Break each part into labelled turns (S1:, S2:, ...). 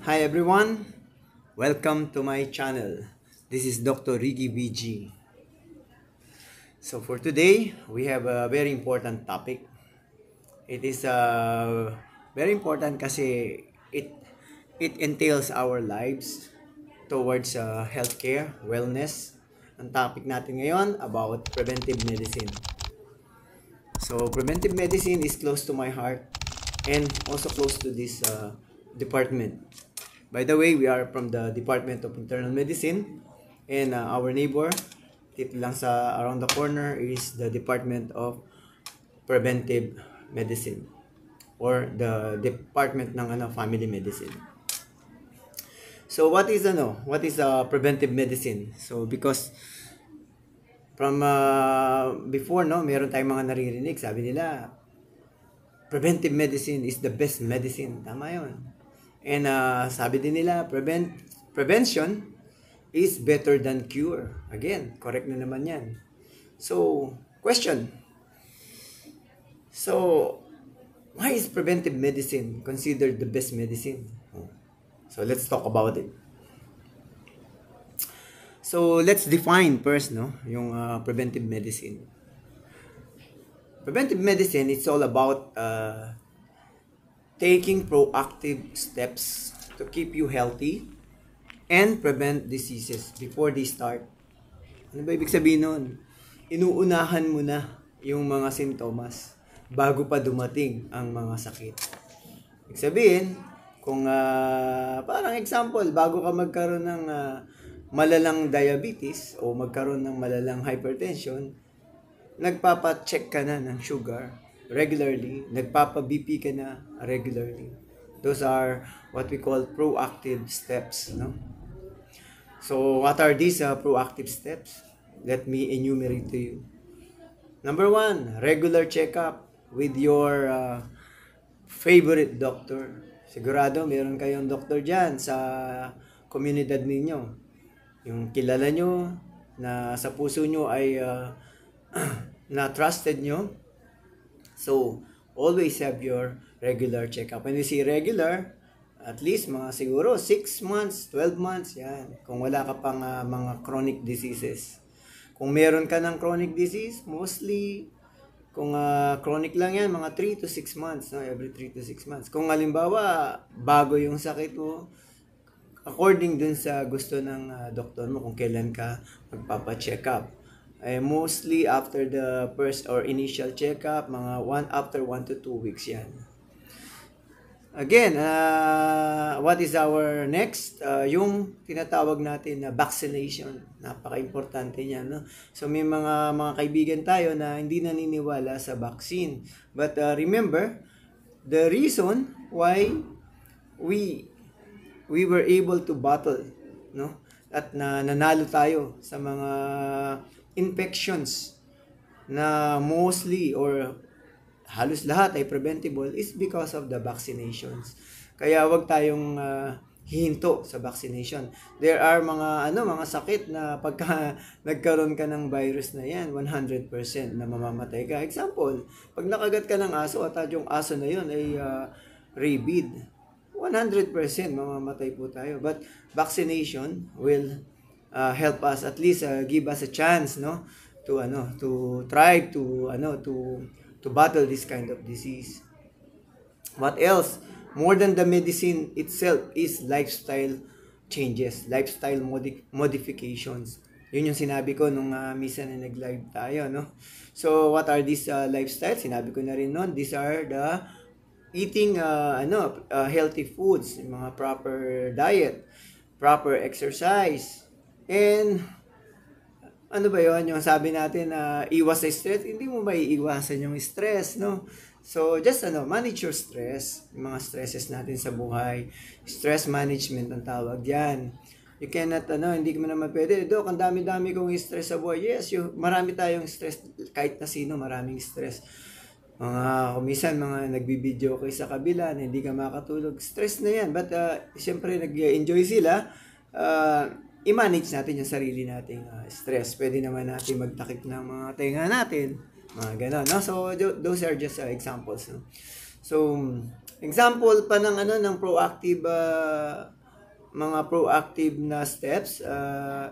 S1: Hi everyone, welcome to my channel. This is Dr. Riggy BG. So for today, we have a very important topic. It is very important kasi it entails our lives towards healthcare, wellness. Ang topic natin ngayon about preventive medicine. So preventive medicine is close to my heart and also close to this department. By the way, we are from the Department of Internal Medicine, and our neighbor, dito lang sa around the corner, is the Department of Preventive Medicine or the Department ng Family Medicine. So what is preventive medicine? So because from before, no, meron tayong mga naririnig, sabi nila preventive medicine is the best medicine. Tama 'yon. And sabi din nila, prevention is better than cure. Again, correct na naman yan. So, question. So, why is preventive medicine considered the best medicine? So, let's talk about it. So, let's define first, no, yung preventive medicine. Preventive medicine, it's all about taking proactive steps to keep you healthy and prevent diseases before they start. Ano ba ibig sabihin nun? Inuunahan mo na yung mga sintomas bago pa dumating ang mga sakit. Ibig sabihin, kung parang example, bago ka magkaroon ng malalang diabetes o magkaroon ng malalang hypertension, nagpapa-check ka na ng sugar regularly, nagpapa-BP ka na regularly. Those are what we call proactive steps, no? So, what are these proactive steps? Let me enumerate to you. Number 1, regular checkup with your favorite doctor. Sigurado, meron kayong doctor dyan sa komunidad ninyo. Yung kilala nyo, na sa puso nyo ay na trusted nyo. So, always have your regular checkup. When we say regular, at least mga siguro 6 months, 12 months, yan. Kung wala ka pang mga chronic diseases. Kung meron ka ng chronic disease, mostly, kung chronic lang yan, mga 3 to 6 months, no? Every 3 to 6 months. Kung halimbawa, bago yung sakit mo, according dun sa gusto ng doktor mo kung kailan ka magpapa-check up. Mostly after the first or initial checkup, mga after 1 to 2 weeks yan. Again, what is our next? Yung tinatawag natin na vaccination. Napaka-importante niyan, no? So may mga kaibigan tayo na hindi naniniwala sa vaccine. But remember, the reason why we were able to battle, no? At nanalo tayo sa mga infections na mostly or halos lahat ay preventable is because of the vaccinations. Kaya wag tayong hihinto sa vaccination. There are mga sakit na pagka nagkaroon ka ng virus na yan, 100% na mamamatay ka. Example, pag nakagat ka ng aso at yung aso na yun ay rabid, 100% mamamatay po tayo. But vaccination will help us, at least give us a chance, no, to try to battle this kind of disease. What else? More than the medicine itself is lifestyle changes, lifestyle modifications. Yun yung sinabi ko nung misa na nag-live tayo, no? So what are these lifestyles? Sinabi ko na rin noon, these are the eating healthy foods, mga proper diet, proper exercise, and ano ba yon, yung sabi natin na iwas sa stress, hindi mo maiiwasan yung stress, no? So just manage your stress, yung mga stresses natin sa buhay. Stress management ang tawag diyan. You cannot hindi mo naman pwede, Dok, ang dami-dami kong stress sa buhay. Yes, marami tayong stress, kahit na sino maraming stress. Kumisan mga nagbibideo kayo sa kabila na hindi ka makatulog, stress na yan. But siyempre nag-enjoy sila. I-manage natin yung sarili nating stress. Pwede naman natin magtakip ng mga tenga natin, mga gano'n, no? So those are just examples, no? So, example pa ng ng proactive mga proactive na steps,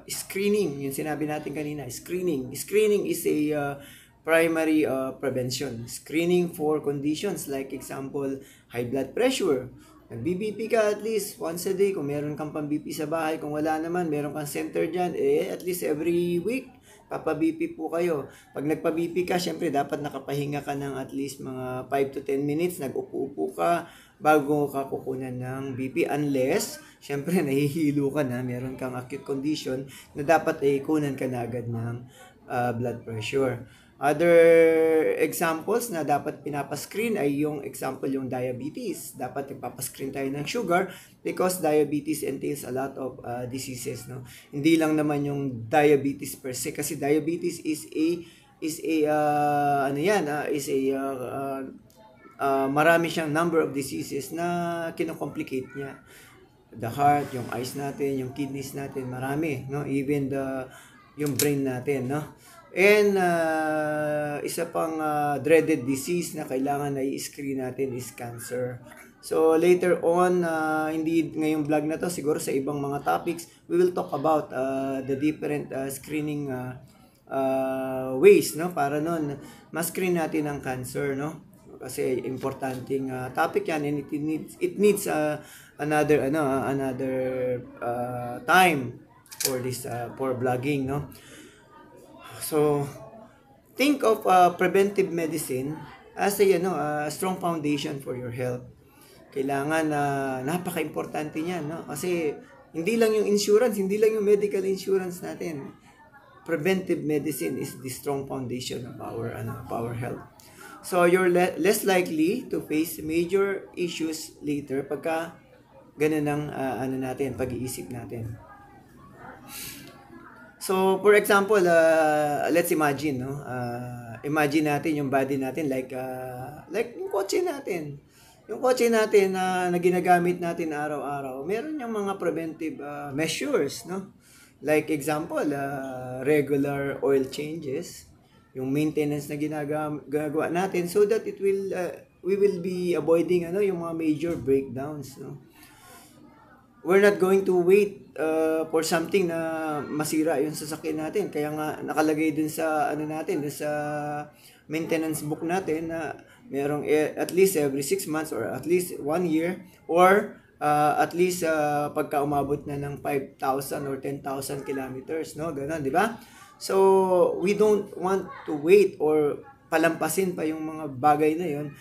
S1: screening, yung sinabi natin kanina, screening. Screening is a primary prevention. Screening for conditions like example, high blood pressure. Nag-BP ka at least once a day kung meron kang pang-BP sa bahay. Kung wala naman, meron kang center dyan, at least every week, papa-BP po kayo. Pag nagpa-BP ka, syempre dapat nakapahinga ka ng at least mga 5 to 10 minutes, nag-upo-upo ka bago ka kukunan ng BP unless, syempre nahihilo ka na, meron kang acute condition na dapat kunan ka na agad ng blood pressure. Other examples na dapat pinapascreen ay yung example yung diabetes. Dapat ipapascreen tayo ng sugar because diabetes entails a lot of diseases, no. Hindi lang naman yung diabetes per se kasi diabetes is marami siyang number of diseases na kino-complicate niya. The heart, yung eyes natin, yung kidneys natin, marami, no, even yung brain natin, no. And isa pang dreaded disease na kailangan na i-screen natin is cancer. So later on, hindi ngayong vlog na to, siguro sa ibang mga topics, we will talk about the different screening ways, no, para nun ma-screen natin ang cancer, no. Kasi importanteng topic yan and it needs another time for this for vlogging, no. So, think of preventive medicine as a strong foundation for your health. Kailangan napaka-importante niyan, no? Kasi hindi lang yung insurance, hindi lang yung medical insurance natin. Preventive medicine is the strong foundation of our health. So, you're less likely to face major issues later pagka ganun ang pag-iisip natin. So, for example, let's imagine, no? Imagine natin yung body natin like yung kotse natin. Yung kotse natin na ginagamit natin araw-araw, meron yung mga preventive measures, no? Like example, regular oil changes, yung maintenance na ginagawa natin so that we will be avoiding yung mga major breakdowns, no? We're not going to wait for something na masira yung sasakyan natin. Kaya nga nakalagay dun sa dun sa maintenance book natin na merong at least every 6 months or at least 1 year or at least pagka umabot na ng 5,000 or 10,000 kilometers, no? Ganun, di ba? So, we don't want to wait or palampasin pa yung mga bagay na yon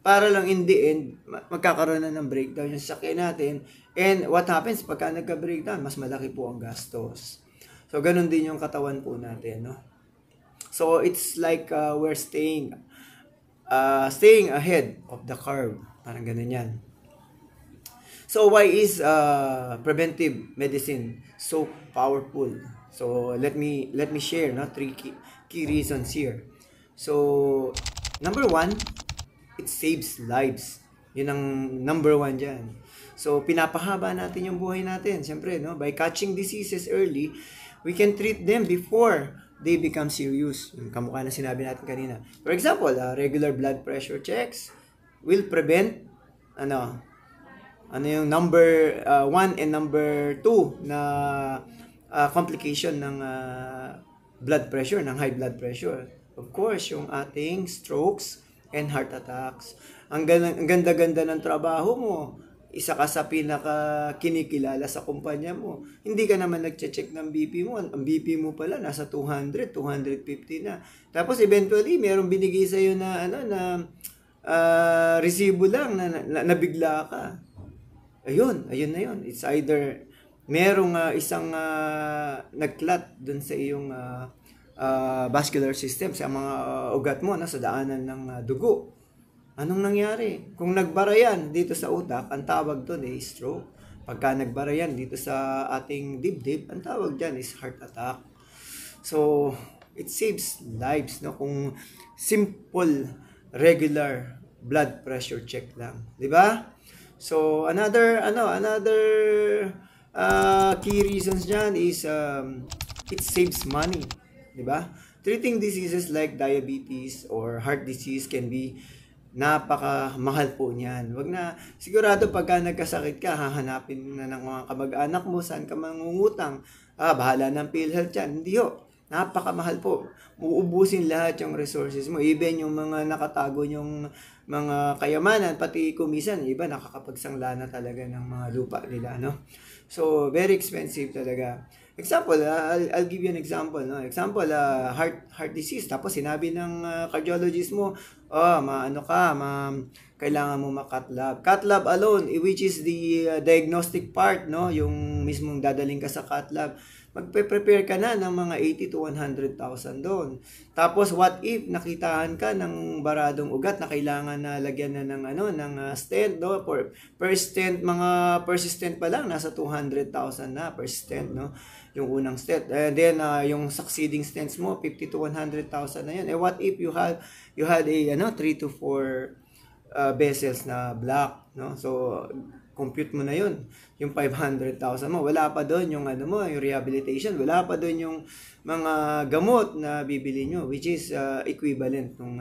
S1: para lang in the end, magkakaroon na ng breakdown yung sasakyan natin. And what happens pagka nagka-breakdown? Mas malaki po ang gastos. So, ganun din yung katawan po natin, no? So, it's like we're staying ahead of the curve. Parang ganun yan. So, why is preventive medicine so powerful? So, let me share 3 key reasons here. So, number 1, it saves lives. Yun ang number 1 dyan. So, pinapahaba natin yung buhay natin. Siyempre, no? By catching diseases early, we can treat them before they become serious. Yung kamukha na sinabi natin kanina. For example, regular blood pressure checks will prevent yung number 1 and number 2 na complication ng blood pressure, ng high blood pressure. Of course, yung ating strokes and heart attacks. Ang ganda-ganda ng trabaho mo. Isa ka sa pinaka kinikilala sa kumpanya mo. Hindi ka naman nagche-check ng BP mo. Ang BP mo pala nasa 200, 250 na. Tapos eventually, mayroong binigay sa iyo na resibo lang na nabigla ka. Ayun na yun. It's either merong isang nagclot dun sa iyong vascular system, sa mga ugat mo, sa daanan ng dugo. Anong nangyari? Kung nagbara yan dito sa utak, ang tawag doon ay stroke. Pagka nagbara yan dito sa ating dibdib, ang tawag dyan is heart attack. So, it saves lives, no? Kung simple, regular blood pressure check lang. Di ba? So, another key reasons dyan is it saves money. Di ba? Treating diseases like diabetes or heart disease can be Napakamahal po niyan. Wag na, sigurado pagka nagkasakit ka, hahanapin na ng mga kamag-anak mo, saan ka mangungutang. Bahala ng PhilHealth yan. Hindi ho. Napakamahal po. Uubusin lahat yung resources mo. Even yung mga nakatago yung mga kayamanan, pati kumisan, iba nakakapagsangla na talaga ng mga lupa nila, no? So, very expensive talaga. Example, I'll give you an example, no? Example, heart disease. Tapos sinabi ng cardiologist mo, kailangan mo ma-cath lab. Cath lab alone, which is the diagnostic part, no? Yung mismong dadaling ka sa cath lab. Magpe-prepare ka na ng mga 80 to 100,000 doon. Tapos what if nakitahan ka ng baradong ugat na kailangan na lagyan na ng stent, no? Per stent, mga persistent pa lang nasa 200,000 na per stent, no? Yung unang stent. And then yung succeeding stents mo 50 to 100,000 na yan. What if you had a 3 to 4 vessels na block, no? So compute mo na yun. Yung 500,000 mo, wala pa doon yung yung rehabilitation, wala pa doon yung mga gamot na bibili nyo, which is equivalent ng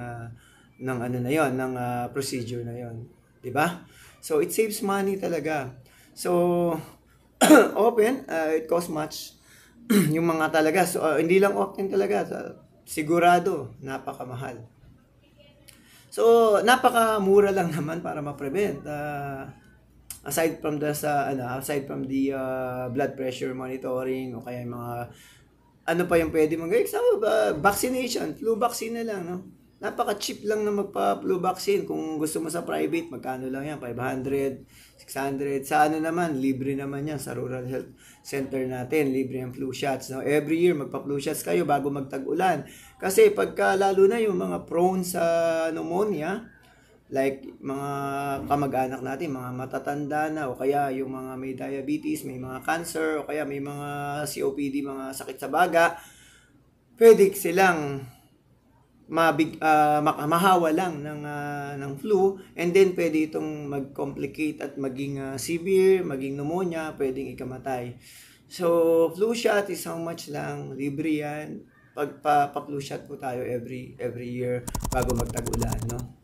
S1: procedure na yon, 'di ba? So it saves money talaga. So open, it costs much. Yung mga talaga, so hindi lang open talaga, sigurado napakamahal. So napakamura lang naman para ma-prevent. Aside from the blood pressure monitoring o kaya yung mga pa yung pwede mong gawin. Example, vaccination, flu vaccine na lang, no? Napaka-cheap lang na magpa-flu vaccine. Kung gusto mo sa private, magkano lang yan? 500, 600. Sa naman, libre naman yan sa rural health center natin. Libre ang flu shots, no? Every year, magpa-flu shots kayo bago magtag-ulan. Kasi pagka lalo na yung mga prone sa pneumonia, like mga kamag-anak natin, mga matatanda na, o kaya yung mga may diabetes, may mga cancer, o kaya may mga COPD, mga sakit sa baga, pwede silang mahawa lang ng flu, and then pwede itong mag-complicate at maging severe, maging pneumonia, pwedeng ikamatay. So, flu shot is how much lang, libre yan. Pa-flu shot po tayo every year bago magtag-ulan, no?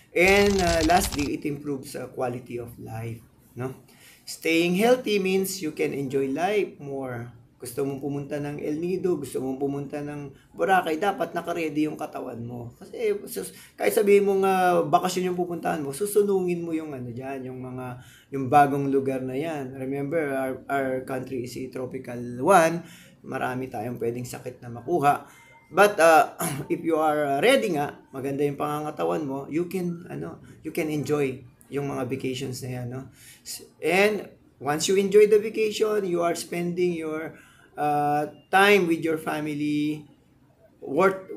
S1: And lastly, it improves quality of life, no? Staying healthy means you can enjoy life more. Gusto mong pumunta ng El Nido, gusto mong pumunta ng Boracay, dapat naka-ready yung katawan mo. Kasi kahit sabihin mo nga bakasyon yung pupuntahan mo, susunungin mo yung yung bagong lugar na yan. Remember, our country is a tropical one. Marami tayong pwedeng sakit na makuha. But if you are ready nga, maganda yung pangangatawan mo, you can enjoy yung mga vacations na yan, no? And once you enjoy the vacation, you are spending your time with your family, worth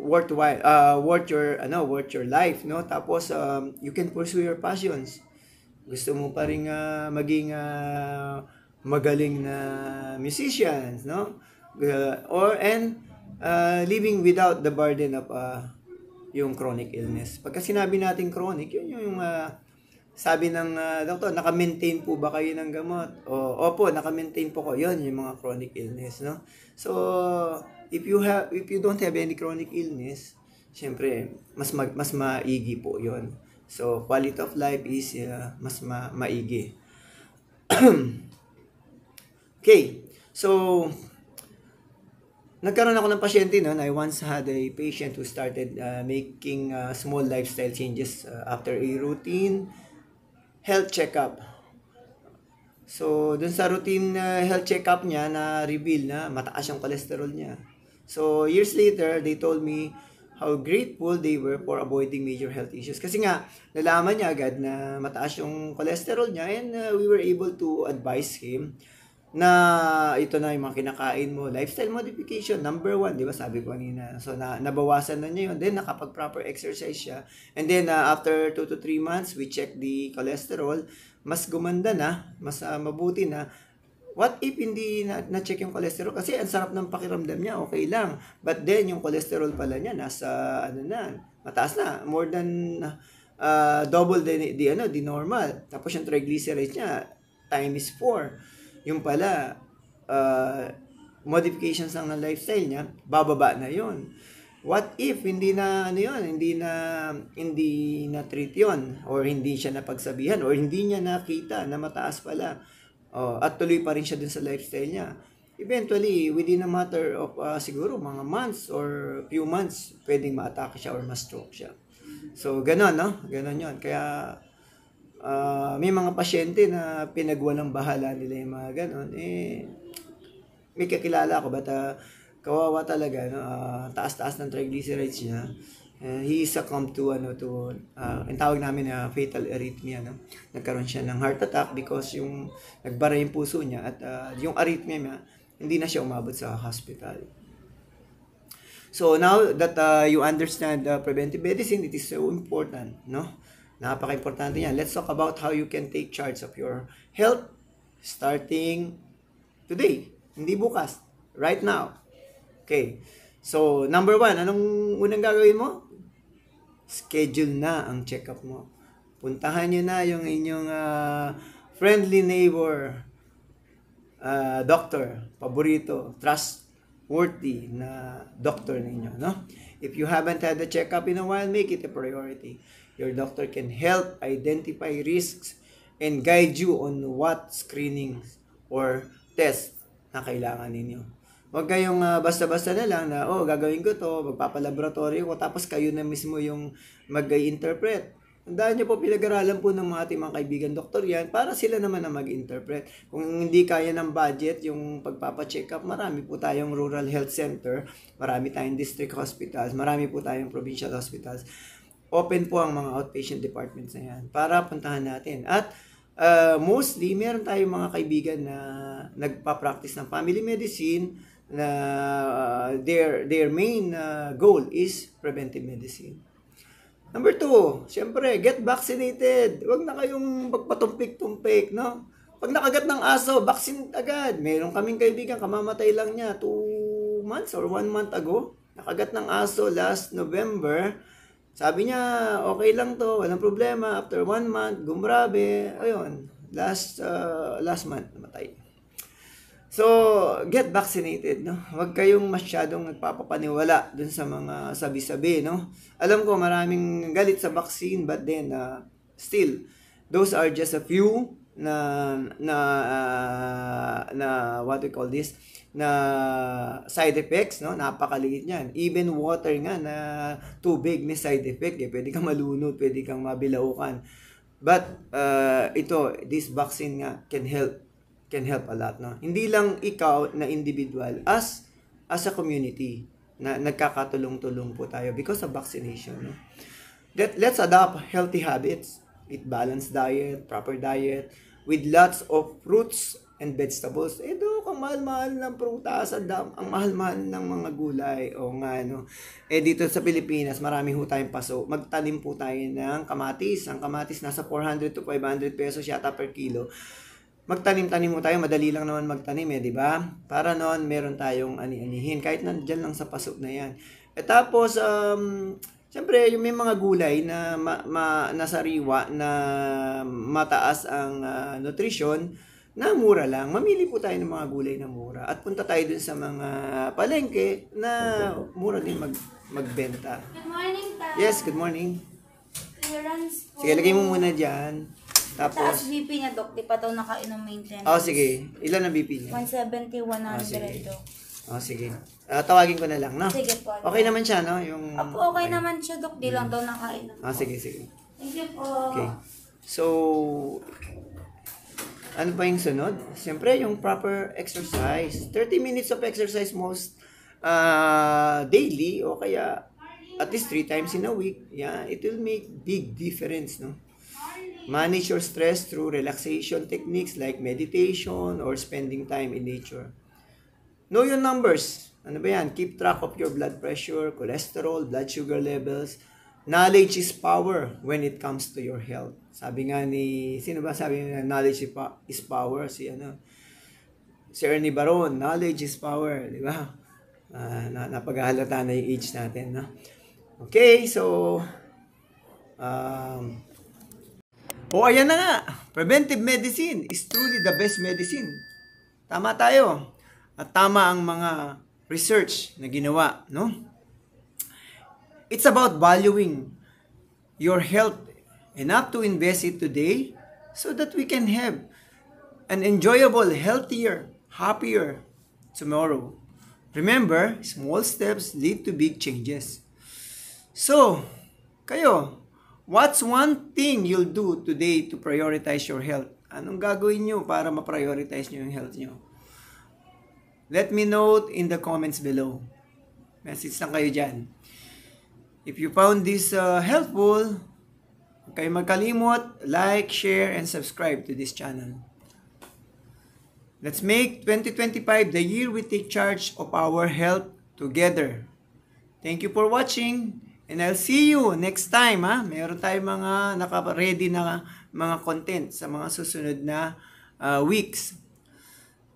S1: your life, no? Tapos you can pursue your passions. Gusto mo pa ring maging magaling na musicians, no? Living without the burden of yung chronic illness. Pagka sinabi natin chronic, yun yung sabi ng doktor, naka-maintain po ba kayo ng gamot? Opo, naka-maintain po ko. Yun yung mga chronic illness, no? So, if you don't have any chronic illness, syempre mas maigi po yun. So, quality of life is mas maigi. Okay. So, nagkaroon ako ng pasyente noon. I once had a patient who started making small lifestyle changes after a routine health checkup. So, dun sa routine health checkup niya, na-reveal na mataas yung cholesterol niya. So, years later, they told me how grateful they were for avoiding major health issues. Kasi nga, nalaman niya agad na mataas yung cholesterol niya, and we were able to advise him na ito na yung mga kinakain mo, lifestyle modification, number 1, di ba, sabi ko kanina. So, nabawasan na niya yun. Then, nakapag-proper exercise siya. And then, after 2 to 3 months, we check the cholesterol. Mas gumanda na, mas mabuti na. What if hindi na-check yung cholesterol? Kasi ang sarap ng pakiramdam niya, okay lang. But then, yung cholesterol pala niya, nasa, mataas na. More than double the normal. Tapos yung triglycerides niya, times 4. Yung pala, modifications lang ng lifestyle niya, bababa na yon. What if hindi na ano yun, hindi na treat yun, or hindi siya napagsabihan, or hindi niya nakita na mataas pala, at tuloy pa rin siya dun sa lifestyle niya. Eventually, within a matter of siguro mga months or few months, pwedeng ma-attack siya or ma-stroke siya. So, ganon, no? Ganon yun. Kaya, may mga pasyente na pinagwalang bahala nila yung mga ganon. May kakilala ako, but kawawa talaga, no? Taas-taas ng triglycerides niya. He succumbed to ang tawag namin na fatal arrhythmia, no? Nagkaroon siya ng heart attack because yung nagbara yung puso niya, at yung arrhythmia niya, hindi na siya umabot sa hospital. So now that you understand preventive medicine, it is so important, no? Napaka-importante yan. Let's talk about how you can take charge of your health starting today, hindi bukas, right now. Okay. So, number 1, anong unang gagawin mo? Schedule na ang check-up mo. Puntahan nyo na yung inyong friendly neighbor, doctor, paborito, trustworthy na doctor ninyo, no? If you haven't had a check-up in a while, make it a priority. Your doctor can help identify risks and guide you on what screenings or tests na kailangan ninyo. Huwag kayong basta-basta na lang na, gagawin ko to, magpapalaboratory ko, tapos kayo na mismo yung mag-interpret. Tandaan nyo po, pinag-aralan po ng mga ating mga kaibigan doktor yan, para sila naman na mag-interpret. Kung hindi kaya ng budget, yung pagpapacheck up, marami po tayong rural health center, marami tayong district hospitals, marami po tayong provincial hospitals. Open po ang mga outpatient departments na yan, para puntahan natin. At mostly, meron tayong mga kaibigan na nagpa-practice ng family medicine, na their main goal is preventive medicine. Number 2, syempre, get vaccinated. Huwag na kayong magpatumpik-tumpik, no? Pag nakagat ng aso, vaccine agad. Meron kaming kaibigan, kamamatay lang niya 2 months or 1 month ago. Nakagat ng aso last November. Sabi niya, okay lang to, walang problema. After 1 month, gumrabe. Ayun, last month, namatay. So, get vaccinated, no? Huwag kayong masyadong nagpapapaniwala dun sa mga sabi-sabi, no? Alam ko maraming galit sa vaccine, but then still, those are just a few na what we call this, na side effects, no? Napakaliit niyan. Even water nga na tubig may side effect, pwede kang malunod, pwede kang mabilaukan. But this vaccine nga can help a lot, no? Hindi lang ikaw na individual, as a community na nagkakatulong-tulong po tayo because of vaccination, no? Let's adopt healthy habits, eat balanced diet, proper diet, with lots of fruits and vegetables. Kang mahal-mahal ng prutas, ang mahal-mahal ng mga gulay, no? Dito sa Pilipinas, marami ho tayong paso. Magtanim po tayo ng kamatis. Ang kamatis nasa 400 to 500 pesos yata per kilo. Magtanim-tanim mo tayo, madali lang naman magtanim, di ba? Para noon, meron tayong ani-anihin, kahit nandyan lang sa paso na yan. Tapos, siyempre, yung may mga gulay na nasariwa, na mataas ang nutrition, na mura lang. Mamili po tayo ng mga gulay na mura. At punta tayo dun sa mga palengke na mura din magbenta.
S2: Good morning, Tay.
S1: Yes, good morning.
S2: Clearance po.
S1: Sige, lagay mo muna dyan. Tapos,
S2: Taas BP niya, Dok. Di pa daw nakainom maintenance.
S1: sige. Ilan ang BP niya?
S2: 170, 100,
S1: sige.
S2: Dok.
S1: Sige. Tawagin ko na lang, no?
S2: Sige po.
S1: Okay naman siya, no?
S2: Okay naman siya, Dok. Di lang daw nakainom.
S1: Sige.
S2: Thank you po.
S1: Okay. So, ano pa yung sunod? Siyempre, yung proper exercise. 30 minutes of exercise most daily, o kaya at least 3 times in a week. Yeah, it will make big difference, no? Manage your stress through relaxation techniques like meditation or spending time in nature. Know your numbers. Ano ba yan? Keep track of your blood pressure, cholesterol, blood sugar levels. Knowledge is power when it comes to your health. Sabi nga ni, sino ba sabi nga, knowledge is power? Si Ernie Baron, knowledge is power. Di ba? Napaghahalata na yung age natin, no? Okay, so, ayan na nga. Preventive medicine is truly the best medicine. Tama tayo. At tama ang mga research na ginawa, no? It's about valuing your health enough to invest it today so that we can have an enjoyable, healthier, happier tomorrow. Remember, small steps lead to big changes. So, kayo, what's one thing you'll do today to prioritize your health? Anong gagawin nyo para ma-prioritize nyo yung health nyo? Let me know in the comments below. Message lang kayo dyan. If you found this helpful, huwag kayo magkalimot, like, share, and subscribe to this channel. Let's make 2025 the year we take charge of our health together. Thank you for watching, and I'll see you next time. Meron tayong mga naka-ready na mga content sa mga susunod na weeks.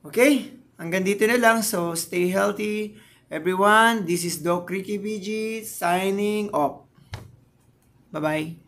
S1: Okay? Hanggang dito na lang. So, stay healthy, everyone. This is Doc Ricky BG signing off. Bye-bye.